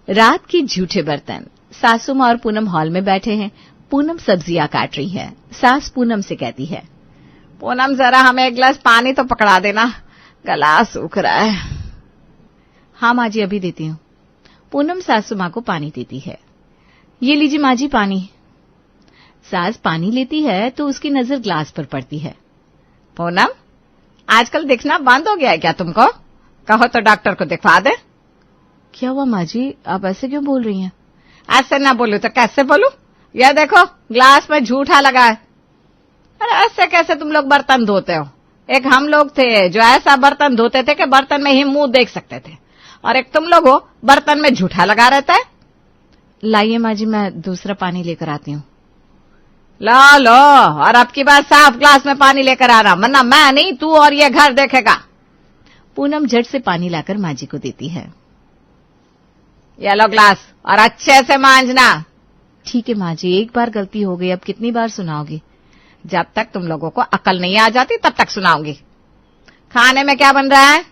रात के झूठे बर्तन। सासू माँ और पूनम हॉल में बैठे हैं। पूनम सब्जियां काट रही है। सास पूनम से कहती है, पूनम जरा हमें एक गिलास पानी तो पकड़ा देना, गला सूख रहा है। हाँ माँ जी, अभी देती हूँ। पूनम सासू माँ को पानी देती है। ये लीजिए माँ जी पानी। सास पानी लेती है तो उसकी नजर ग्लास पर पड़ती है। पूनम, आजकल दिखना बंद हो गया है क्या तुमको? कहो तो डॉक्टर को दिखवा दे। क्या हुआ माँ जी, आप ऐसे क्यों बोल रही हैं? ऐसे ना बोलूं तो कैसे बोलूं? यह देखो ग्लास में झूठा लगा है। अरे ऐसे कैसे तुम लोग बर्तन धोते हो? एक हम लोग थे जो ऐसा बर्तन धोते थे कि बर्तन में ही मुंह देख सकते थे, और एक तुम लोग हो बर्तन में झूठा लगा रहता है। लाइए माँ जी, मैं दूसरा पानी लेकर आती हूँ। लो लो, और अब की बार साफ ग्लास में पानी लेकर आना, वरना मैं नहीं तू और ये घर देखेगा। पूनम झट से पानी लाकर माँ जी को देती है। ये लो ग्लास, और अच्छे से मांजना। ठीक है माँ जी, एक बार गलती हो गई, अब कितनी बार सुनाओगी? जब तक तुम लोगों को अकल नहीं आ जाती तब तक सुनाऊंगी। खाने में क्या बन रहा है?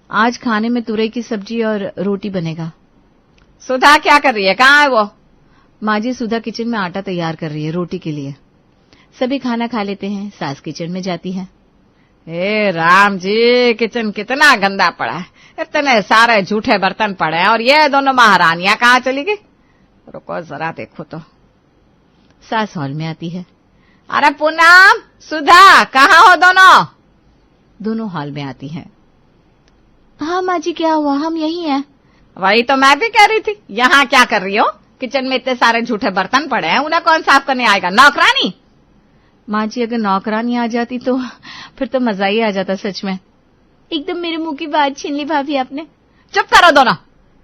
आज खाने में तुरई की सब्जी और रोटी बनेगा। सुधा क्या कर रही है? कहाँ है वो? माँ जी सुधा किचन में आटा तैयार कर रही है रोटी के लिए। सभी खाना खा लेते हैं। सास किचन में जाती है। हे राम जी, किचन कितना गंदा पड़ा है, इतने सारे झूठे बर्तन पड़े हैं, और ये दोनों महारानियां कहाँ चली गई? रुको जरा देखो तो। सास हॉल में आती है। अरे पूनम, सुधा, कहाँ हो दोनों? दोनों हॉल में आती हैं। हाँ माँ जी, क्या हुआ? हम यही हैं। वही तो मैं भी कह रही थी, यहाँ क्या कर रही हो? किचन में इतने सारे झूठे बर्तन पड़े हैं, उन्हें कौन साफ करने आएगा? नौकरानी? माँ जी, अगर नौकरानी आ जाती तो फिर तो मजा ही आ जाता सच में। एकदम मेरे मुंह की बात छीन ली भाभी आपने। चुप करो दोनों,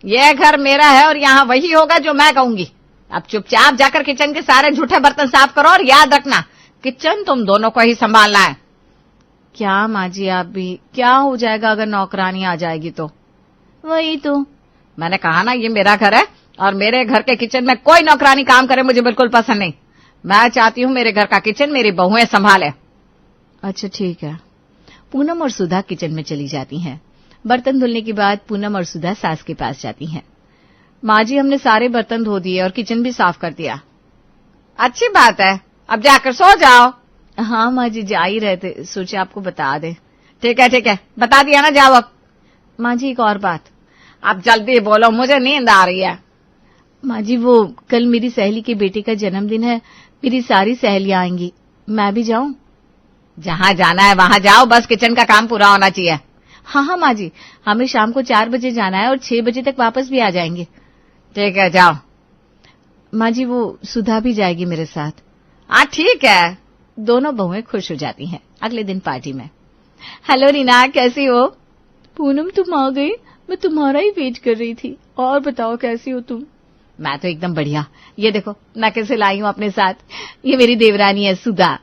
ये घर मेरा है और यहाँ वही होगा जो मैं कहूंगी। अब चुपचाप जाकर किचन के सारे झूठे बर्तन साफ करो, और याद रखना किचन तुम दोनों को ही संभालना है। क्या माँ जी, आप भी? क्या हो जाएगा अगर नौकरानी आ जाएगी तो? वही तो मैंने कहा ना, ये मेरा घर है, और मेरे घर के किचन में कोई नौकरानी काम करे मुझे बिल्कुल पसंद नहीं। मैं चाहती हूँ मेरे घर का किचन मेरी बहुएं संभाले। अच्छा ठीक है। पूनम और सुधा किचन में चली जाती हैं। बर्तन धुलने के बाद पूनम और सुधा सास के पास जाती हैं। माँ जी, हमने सारे बर्तन धो दिए और किचन भी साफ कर दिया। अच्छी बात है, अब जाकर सो जाओ। हाँ माँ जी, जा ही रहे थे, सोचे आपको बता दें। ठीक है, बता दिया ना, जाओ अब। माँ जी एक और बात। अब जल्दी बोलो, मुझे नींद आ रही है। माँ जी, वो कल मेरी सहेली के बेटे का जन्मदिन है, मेरी सारी सहेलियां आएंगी, मैं भी जाऊं? जहाँ जाना है वहां जाओ, बस किचन का काम पूरा होना चाहिए। हाँ माँ जी, हमें शाम को 4 बजे जाना है और 6 बजे तक वापस भी आ जाएंगे। ठीक है, जाओ। माँ जी, वो सुधा भी जाएगी मेरे साथ। हाँ ठीक है। दोनों बहुएं खुश हो जाती हैं। अगले दिन पार्टी में। हेलो रीना, कैसी हो? पूनम तुम आ गई, मैं तुम्हारा ही वेट कर रही थी। और बताओ कैसी हो तुम? मैं तो एकदम बढ़िया। ये देखो मैं कैसे लाई हूँ अपने साथ। ये मेरी देवरानी है सुधा।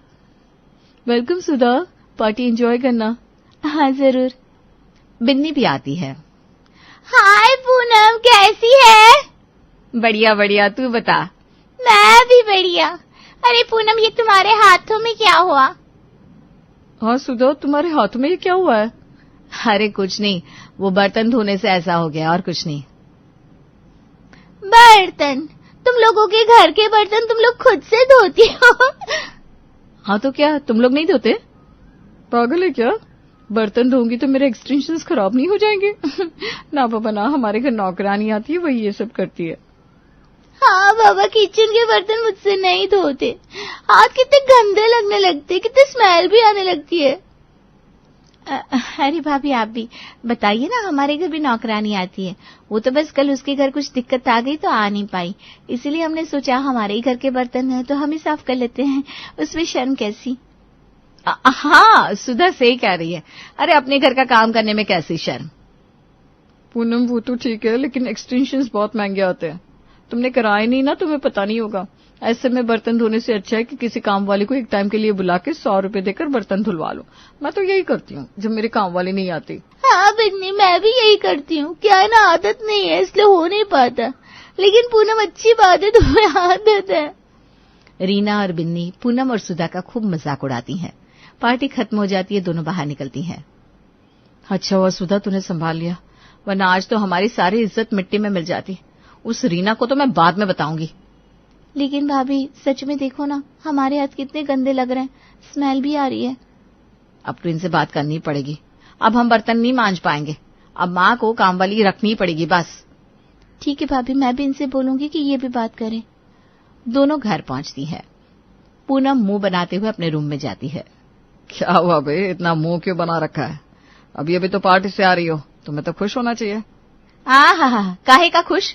वेलकम सुधा, पार्टी एंजॉय करना। हाँ जरूर। बिन्नी भी आती है। हाय पूनम, कैसी है? बढ़िया बढ़िया, तू बता। मैं भी बढ़िया। अरे पूनम, ये तुम्हारे हाथों में क्या हुआ? हाँ सुधा, तुम्हारे हाथों में ये क्या हुआ है? अरे कुछ नहीं, वो बर्तन धोने से ऐसा हो गया, और कुछ नहीं। बर्तन? तुम लोगों के घर के बर्तन तुम लोग खुद से धोती हो? हाँ तो क्या तुम लोग नहीं धोते? पागल है क्या? बर्तन धोंगी तो मेरे एक्सटेंशंस खराब नहीं हो जाएंगे? ना बाबा ना, हमारे घर नौकरानी आती है, वही ये सब करती है। हाँ बाबा, किचन के बर्तन मुझसे नहीं धोते। हाथ कितने गंदे लगने लगते, कितने स्मेल भी आने लगती है। अरे भाभी आप भी बताइए ना, हमारे घर भी नौकरानी आती है। वो तो बस कल उसके घर कुछ दिक्कत आ गई तो आ नहीं पाई, इसीलिए हमने सोचा हमारे ही घर के बर्तन हैं तो हम ही साफ कर लेते हैं, उसमें शर्म कैसी। हाँ सुधा सही कह रही है। अरे अपने घर का काम करने में कैसी शर्म। पूनम वो तो ठीक है, लेकिन एक्सटेंशंस बहुत महंगे आते हैं। तुमने कराए नहीं ना, तुम्हें पता नहीं होगा। ऐसे में बर्तन धोने से अच्छा है कि किसी काम वाले को एक टाइम के लिए बुला के 100 रुपए देकर बर्तन धुलवा लो। मैं तो यही करती हूँ जब मेरे काम वाले नहीं आते। हाँ बिन्नी, मैं भी यही करती हूँ। क्या है ना, आदत नहीं है इसलिए हो नहीं पाता। लेकिन पूनम अच्छी बात है, तुम्हें आदत है। रीना और बिन्नी पूनम और सुधा का खूब मजाक उड़ाती हैं। पार्टी खत्म हो जाती है, दोनों बाहर निकलती हैं। अच्छा हुआ सुधा तूने संभाल लिया, वरना आज तो हमारी सारी इज्जत मिट्टी में मिल जाती। उस रीना को तो मैं बाद में बताऊंगी। लेकिन भाभी सच में देखो ना, हमारे हाथ कितने गंदे लग रहे हैं, स्मेल भी आ रही है। अब तो इनसे बात करनी पड़ेगी। अब हम बर्तन नहीं मांज पाएंगे, अब माँ को काम वाली रखनी पड़ेगी बस। ठीक है भाभी, मैं भी इनसे बोलूंगी कि ये भी बात करें। दोनों घर पहुंचती है। पूनम मुंह बनाते हुए अपने रूम में जाती है। क्या हुआ बे, इतना मुंह क्यों बना रखा है? अभी तो पार्टी से आ रही हो, तुम्हें तो खुश होना चाहिए। हा, काहे का खुश?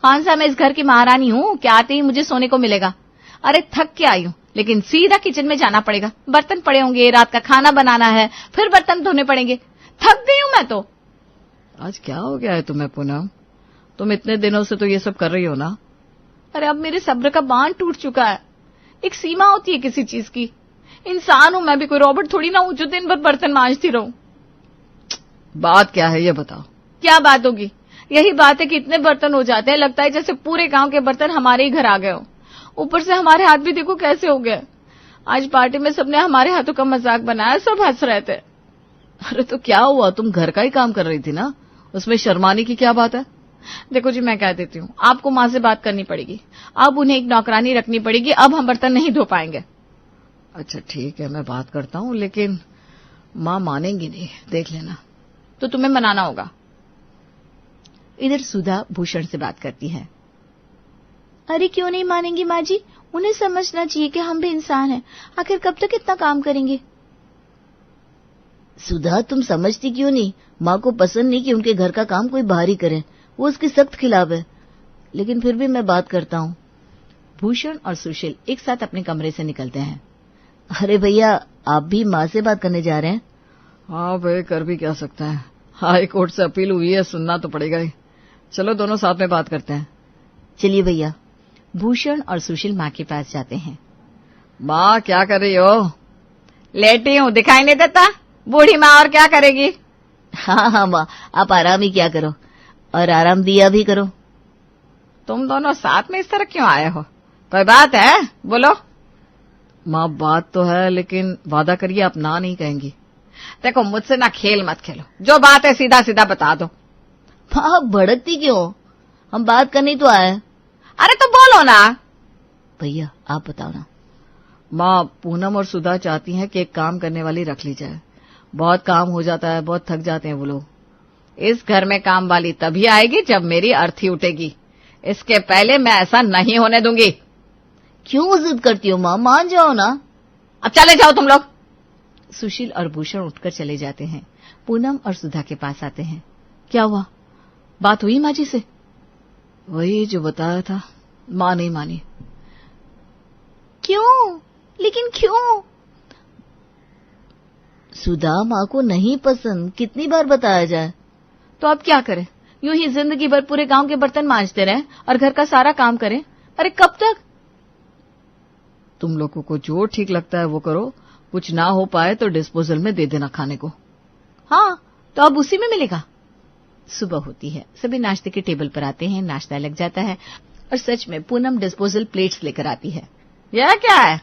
कौन सा मैं इस घर की महारानी हूँ क्या आते ही मुझे सोने को मिलेगा? अरे थक के आई हूँ, लेकिन सीधा किचन में जाना पड़ेगा। बर्तन पड़े होंगे, रात का खाना बनाना है, फिर बर्तन धोने पड़ेंगे। थक गई हूँ मैं तो। आज क्या हो गया है तुम्हें पूनम? तुम इतने दिनों से तो ये सब कर रही हो ना। अरे अब मेरे सब्र का बांध टूट चुका है। एक सीमा होती है किसी चीज की। इंसान हूं मैं भी, कोई रॉबर्ट थोड़ी ना हूं जो दिन भर बर्तन मांजती रहूं। बात क्या है ये बताओ। क्या बात होगी? यही बात है कि इतने बर्तन हो जाते हैं, लगता है जैसे पूरे गांव के बर्तन हमारे ही घर आ गए हो। ऊपर से हमारे हाथ भी देखो कैसे हो गए। आज पार्टी में सबने हमारे हाथों का मजाक बनाया, सब हंस रहे थे। अरे तो क्या हुआ, तुम घर का ही काम कर रही थी ना, उसमें शर्माने की क्या बात है? देखो जी, मैं कह देती हूँ, आपको माँ से बात करनी पड़ेगी। अब उन्हें एक नौकरानी रखनी पड़ेगी। अब हम बर्तन नहीं धो पाएंगे। अच्छा ठीक है, मैं बात करता हूँ, लेकिन माँ मानेंगी नहीं, देख लेना। तो तुम्हें मनाना होगा। इधर सुधा भूषण से बात करती है। अरे क्यों नहीं मानेंगी माँ जी, उन्हें समझना चाहिए कि हम भी इंसान हैं। आखिर कब तक इतना काम करेंगे? सुधा, तुम समझती क्यों नहीं? माँ को पसंद नहीं कि उनके घर का काम कोई बाहर ही करे, वो उसके सख्त खिलाफ है। लेकिन फिर भी मैं बात करता हूँ। भूषण और सुशील एक साथ अपने कमरे से निकलते हैं। अरे भैया, आप भी माँ से बात करने जा रहे हैं? हाँ भाई, कर भी क्या सकते हैं, हाई कोर्ट से अपील हुई है, सुनना तो पड़ेगा ही। चलो दोनों साथ में बात करते हैं। चलिए भैया। भूषण और सुशील माँ के पास जाते हैं। माँ क्या कर रही हो? लेटी हूँ, दिखाई नहीं देता? बूढ़ी माँ और क्या करेगी? हाँ माँ, आप आराम ही क्या करो, और आराम दिया भी करो। तुम दोनों साथ में इस तरह क्यों आए हो? कोई बात है? बोलो। माँ बात तो है, लेकिन वादा करिए आप ना नहीं कहेंगी। देखो, मुझसे ना खेल मत खेलो, जो बात है सीधा सीधा बता दो। माँ भड़कती क्यों? हम बात करने तो आए। अरे तो बोलो ना। भैया आप बताओ ना। माँ, पूनम और सुधा चाहती हैं कि एक काम करने वाली रख ली जाए। बहुत काम हो जाता है, बहुत थक जाते हैं वो लोग। इस घर में काम वाली तभी आएगी जब मेरी अर्थी उठेगी। इसके पहले मैं ऐसा नहीं होने दूंगी। क्यों जिद करती हो माँ, मान जाओ ना। अब चले जाओ तुम लोग। सुशील और भूषण उठकर चले जाते हैं। पूनम और सुधा के पास आते हैं। क्या हुआ, बात हुई माँ जी से? वही जो बताया था, माँ नहीं मानी। क्यों? लेकिन क्यों? सुधा, माँ को नहीं पसंद, कितनी बार बताया जाए? तो अब क्या करें? यूं ही जिंदगी भर पूरे गांव के बर्तन मांजते रहें और घर का सारा काम करें? अरे कब तक? तुम लोगों को जो ठीक लगता है वो करो, कुछ ना हो पाए तो डिस्पोजल में दे देना खाने को। हाँ, तो अब उसी में मिलेगा। सुबह होती है, सभी नाश्ते के टेबल पर आते हैं, नाश्ता लग जाता है और सच में पूनम डिस्पोजल प्लेट्स लेकर आती है। यह क्या है?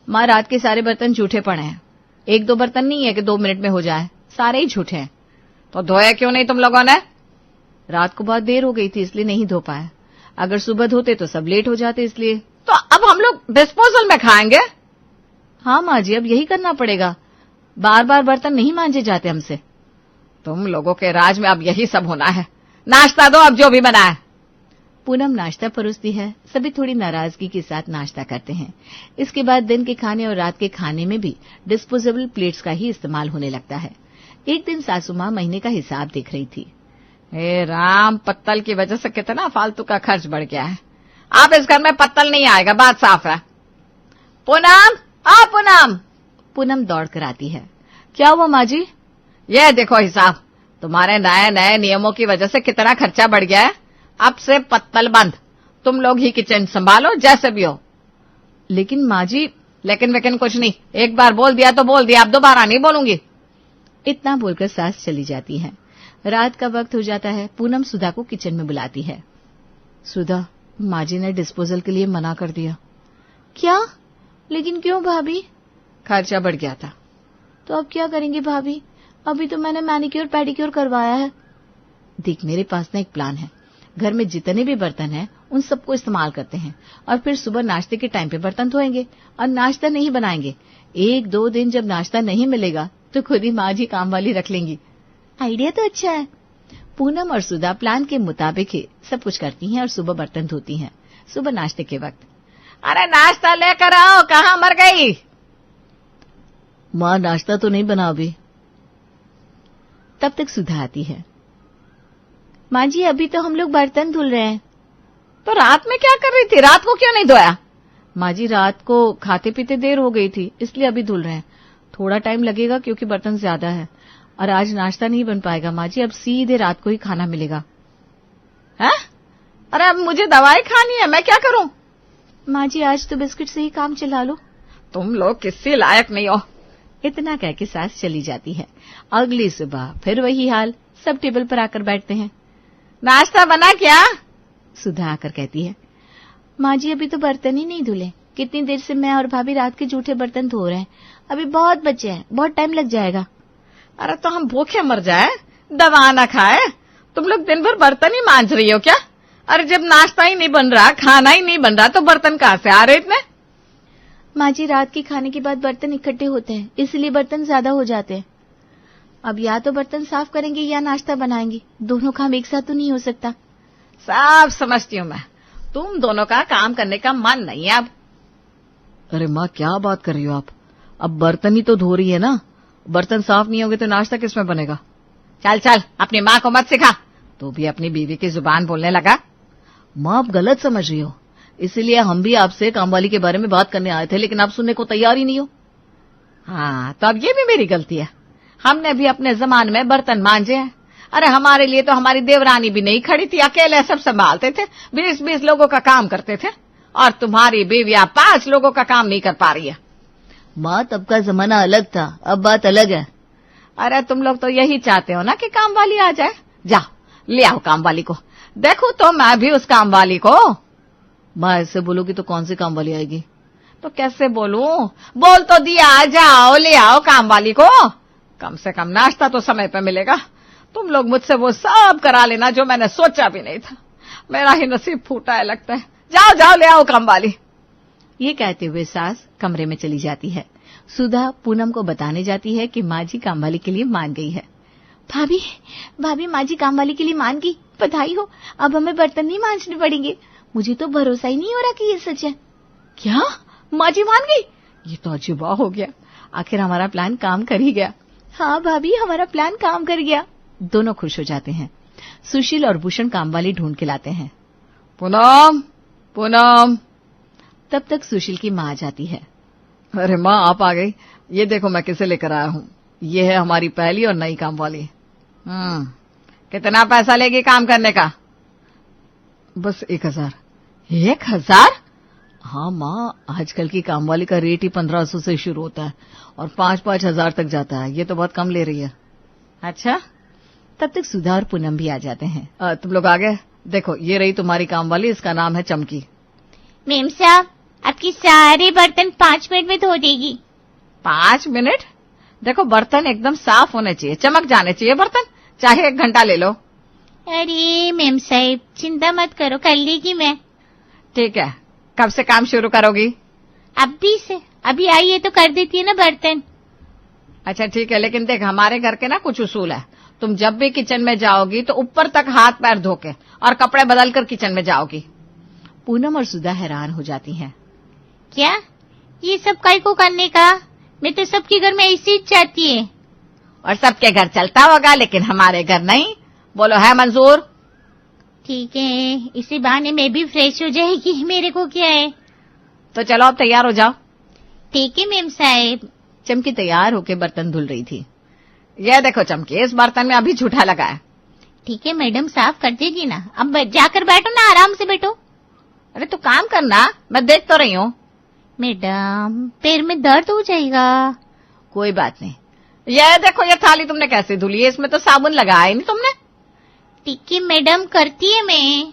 माँ, रात के सारे बर्तन झूठे पड़े हैं। एक दो बर्तन नहीं है कि 2 मिनट में हो जाए, सारे ही झूठे हैं। तो धोया क्यों नहीं तुम लोगों ने? रात को बहुत देर हो गई थी इसलिए नहीं धो पाए। अगर सुबह धोते तो सब लेट हो जाते, इसलिए। तो अब हम लोग डिस्पोजल में खाएंगे? हाँ माँ जी, अब यही करना पड़ेगा। बार बार बर्तन नहीं मांजे जाते हमसे। तुम लोगों के राज में अब यही सब होना है। नाश्ता दो अब, जो भी बना है। पूनम नाश्ता परोसती है। सभी थोड़ी नाराजगी के साथ नाश्ता करते हैं। इसके बाद दिन के खाने और रात के खाने में भी डिस्पोजेबल प्लेट्स का ही इस्तेमाल होने लगता है। एक दिन सासू माँ महीने का हिसाब देख रही थी। हे राम, पत्तल की वजह से कितना फालतू का खर्च बढ़ गया है। आप इस घर में पत्तल नहीं आएगा, बात साफ है। पूनम, पूनम। पूनम दौड़ कर आती है। क्या हुआ माँ जी? ये देखो हिसाब, तुम्हारे नए नए नियमों की वजह से कितना खर्चा बढ़ गया है। अब से पत्तल बंद, तुम लोग ही किचन संभालो जैसे भी हो। लेकिन माँ जी। लेकिन वेकिन कुछ नहीं, एक बार बोल दिया तो बोल दिया, अब दोबारा नहीं बोलूंगी। इतना बोलकर सास चली जाती है। रात का वक्त हो जाता है। पूनम सुधा को किचन में बुलाती है। सुधा, माँ जी ने डिस्पोजल के लिए मना कर दिया। क्या? लेकिन क्यों भाभी? खर्चा बढ़ गया था। तो अब क्या करेंगे भाभी? अभी तो मैंने मैनिक्योर पेडिक्योर करवाया है। देख, मेरे पास ना एक प्लान है। घर में जितने भी बर्तन हैं उन सबको इस्तेमाल करते हैं और फिर सुबह नाश्ते के टाइम पे बर्तन धोएंगे और नाश्ता नहीं बनाएंगे। 1-2 दिन जब नाश्ता नहीं मिलेगा तो खुद ही माँ जी काम वाली रख लेंगी। आइडिया तो अच्छा है। पूनम और सुधा प्लान के मुताबिक ही सब कुछ करती हैं और सुबह बर्तन धोती हैं। सुबह नाश्ते के वक्त, अरे नाश्ता लेकर आओ, कहाँ मर गई? माँ नाश्ता तो नहीं बना अभी। तब तक सुधा आती है। माँ जी अभी तो हम लोग बर्तन धुल रहे हैं। तो रात में क्या कर रही थी? रात को क्यों नहीं धोया? माँ जी रात को खाते पीते देर हो गई थी इसलिए अभी धुल रहे हैं। थोड़ा टाइम लगेगा क्योंकि बर्तन ज्यादा है और आज नाश्ता नहीं बन पाएगा माँ जी, अब सीधे रात को ही खाना मिलेगा। है? अरे अब मुझे दवाई खानी है, मैं क्या करूं? माँ जी आज तो बिस्किट से ही काम चला लो। तुम लोग किसी लायक नहीं हो। इतना कह के सास चली जाती है। अगली सुबह फिर वही हाल, सब टेबल पर आकर बैठते हैं। नाश्ता बना क्या? सुधा आकर कहती है। माँ जी अभी तो बर्तन ही नहीं धुले। कितनी देर से मैं और भाभी रात के जूठे बर्तन धो रहे हैं। अभी बहुत बचे हैं, बहुत टाइम लग जाएगा। अरे तो हम भूखे मर जाए, दवा न खाए? तुम लोग दिन भर बर्तन ही मांज रही हो क्या? अरे जब नाश्ता ही नहीं बन रहा, खाना ही नहीं बन रहा तो बर्तन कहाँ से आ रहे इतने? माँ जी रात के खाने के बाद बर्तन इकट्ठे होते हैं इसलिए बर्तन ज्यादा हो जाते हैं। अब या तो बर्तन साफ करेंगे या नाश्ता बनाएंगे, दोनों काम एक साथ तो नहीं हो सकता। सब समझती हूँ मैं, तुम दोनों का काम करने का मन नहीं है अब। अरे माँ क्या बात कर रही हो आप? अब बर्तन ही तो धो रही है ना, बर्तन साफ नहीं होंगे तो नाश्ता किसमें बनेगा? चल चल, अपनी माँ को मत सिखा। तू भी अपनी बीवी की जुबान बोलने लगा। माँ आप गलत समझ रही हो, इसीलिए हम भी आपसे कामवाली के बारे में बात करने आए थे लेकिन आप सुनने को तैयार ही नहीं हो। हाँ तो अब ये भी मेरी गलती है, हमने भी अपने जमाने में बर्तन मांजे हैं। अरे हमारे लिए तो हमारी देवरानी भी नहीं खड़ी थी, अकेले सब संभालते थे, 20-20 लोगों का काम करते थे। और तुम्हारी बीवियां 5 लोगों का काम नहीं कर पा रही है। माँ तब का जमाना अलग था, अब बात अलग है। अरे तुम लोग तो यही चाहते हो ना कि काम वाली आ जाए। जाओ ले आओ काम वाली को। देखो तो मैं भी उस काम वाली को। माँ ऐसे बोलोगी तो कौन सी काम वाली आएगी? तो कैसे बोलूं? बोल तो दिया, जाओ ले आओ काम वाली को। कम से कम नाश्ता तो समय पे मिलेगा। तुम लोग मुझसे वो सब करा लेना जो मैंने सोचा भी नहीं था। मेरा ही नसीब फूटा है लगता है। जाओ जाओ ले आओ काम वाली। ये कहते हुए सास कमरे में चली जाती है। सुधा पूनम को बताने जाती है कि माँ जी काम वाली के लिए मान गई है। भाभी माँ जी काम वाली के लिए मान गई, बधाई हो। अब हमें बर्तन नहीं मांजने पड़ेंगे। मुझे तो भरोसा ही नहीं हो रहा कि ये सच है। क्या? माँ जी मान गई? ये तो अजूबा हो गया। आखिर हमारा प्लान काम कर ही गया। हाँ भाभी हमारा प्लान काम कर गया। दोनों खुश हो जाते हैं। सुशील और भूषण काम वाली ढूंढ के लाते हैं। पूनम पूनम। तब तक सुशील की माँ आ जाती है। अरे माँ आप आ गई, ये देखो मैं किसे लेकर आया हूँ। ये है हमारी पहली और नई काम वाली। कितना पैसा लेगी काम करने का? बस 1000। 1000? हाँ माँ, आजकल की काम वाली का रेट ही 1500 से शुरू होता है और 5-5 हजार तक जाता है। ये तो बहुत कम ले रही है। अच्छा। तब तक सुधा और पूनम भी आ जाते हैं। तुम लोग आ गए? देखो ये रही तुम्हारी काम वाली, इसका नाम है चमकी। मेम साहब आपके सारे बर्तन 5 मिनट में धो देगी। 5 मिनट? देखो बर्तन एकदम साफ होने चाहिए, चमक जाने चाहिए बर्तन, चाहे 1 घंटा ले लो। अरे मेम साहब चिंता मत करो, कर लेगी मैं। ठीक है, कब से काम शुरू करोगी? अभी से। अभी आई है तो कर देती है ना बर्तन। अच्छा ठीक है, लेकिन देख हमारे घर के ना कुछ उसूल है। तुम जब भी किचन में जाओगी तो ऊपर तक हाथ पैर धो के और कपड़े बदल कर किचन में जाओगी। पूनम और सुधा हैरान हो जाती हैं। क्या ये सब काय को करने का? मैं तो सबके घर में ऐसी ही चाहती है। और सबके घर चलता होगा लेकिन हमारे घर नहीं। बोलो है मंजूर? ठीक है, इसी बहाने में भी फ्रेश हो जाएगी, मेरे को क्या है। तो चलो अब तैयार हो जाओ। ठीक है मेम साहब। चमकी तैयार होके बर्तन धुल रही थी। ये देखो चमकी, इस बर्तन में अभी झूठा लगा है। ठीक है मैडम, साफ कर देगी ना। अब जाकर बैठो ना, आराम से बैठो। अरे तू काम करना, मैं देख तो रही हूँ। मैडम पैर में दर्द हो जाएगा। कोई बात नहीं। ये देखो ये थाली तुमने कैसे धुली है, इसमें तो साबुन लगाया नहीं तुमने। ठीक है मैडम, करती है मैं।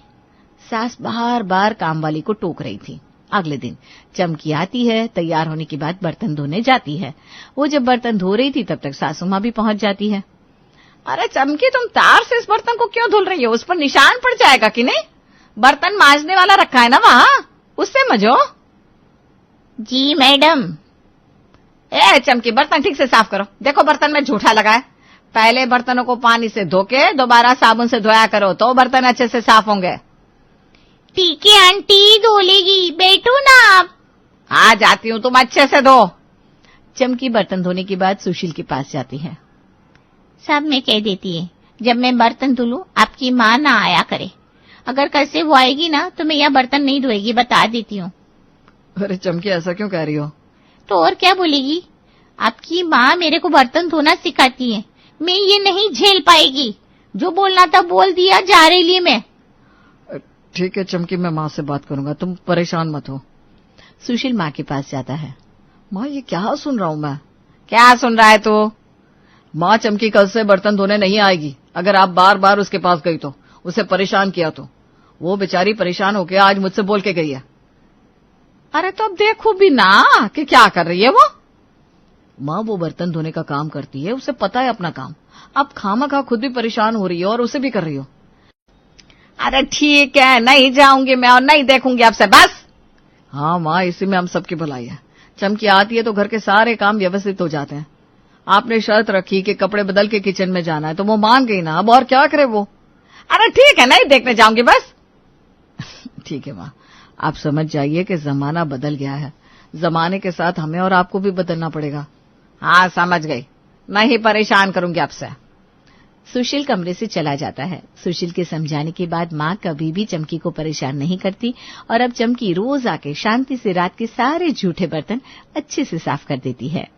सास बार बार काम वाली को टोक रही थी। अगले दिन चमकी आती है, तैयार होने के बाद बर्तन धोने जाती है। वो जब बर्तन धो रही थी तब तक सासू माँ भी पहुंच जाती है। अरे चमकी, तुम तार से इस बर्तन को क्यों धुल रही हो? उस पर निशान पड़ जाएगा कि नहीं? बर्तन मांजने वाला रखा है ना वहां, उससे मजो। जी मैडम। ए चमकी, बर्तन ठीक से साफ करो। देखो बर्तन में जूठा लगा है। पहले बर्तनों को पानी से धो के दोबारा साबुन से धोया करो, तो बर्तन अच्छे से साफ होंगे। ठीक है आंटी, धो लेगी। बैठो ना आप। हाँ जाती हूँ, तुम अच्छे से धो। चमकी बर्तन धोने के बाद सुशील के पास जाती है। सब में कह देती है, जब मैं बर्तन धुलूं आपकी माँ ना आया करे। अगर कल से वो आएगी ना तो मैं यह बर्तन नहीं धोएगी, बता देती हूँ। अरे चमकी, ऐसा क्यों कह रही हो? तो और क्या बोलेगी? आपकी माँ मेरे को बर्तन धोना सिखाती है, मैं ये नहीं झेल पाएगी। जो बोलना था बोल दिया, जा रही लिए मैं। ठीक है चमकी, मैं माँ से बात करूंगा, तुम परेशान मत हो। सुशील माँ के पास जाता है। माँ, ये क्या सुन रहा हूँ मैं? क्या सुन रहा है तू? माँ, चमकी कल से बर्तन धोने नहीं आएगी। अगर आप बार बार उसके पास गई तो, उसे परेशान किया तो। वो बेचारी परेशान होके आज मुझसे बोल के गई है। अरे तो अब देखो भी ना कि क्या कर रही है वो। माँ, वो बर्तन धोने का काम करती है, उसे पता है अपना काम। अब खामखा खुद भी परेशान हो रही हो और उसे भी कर रही हो। अरे ठीक है, नहीं जाऊंगी मैं और नहीं देखूंगी आपसे, बस। हाँ माँ, इसी में हम सबकी भलाई है। चमकी आती है तो घर के सारे काम व्यवस्थित हो जाते हैं। आपने शर्त रखी कि कपड़े बदल के किचन में जाना है, तो वो मान गई ना, अब और क्या करे वो। अरे ठीक है, नहीं देखने जाऊंगी बस। ठीक है माँ, आप समझ जाइए कि जमाना बदल गया है। जमाने के साथ हमें और आपको भी बदलना पड़ेगा। हाँ समझ गई, नहीं परेशान करूंगी आपसे। सुशील कमरे से चला जाता है। सुशील के समझाने के बाद माँ कभी भी चमकी को परेशान नहीं करती और अब चमकी रोज आके शांति से रात के सारे झूठे बर्तन अच्छे से साफ कर देती है।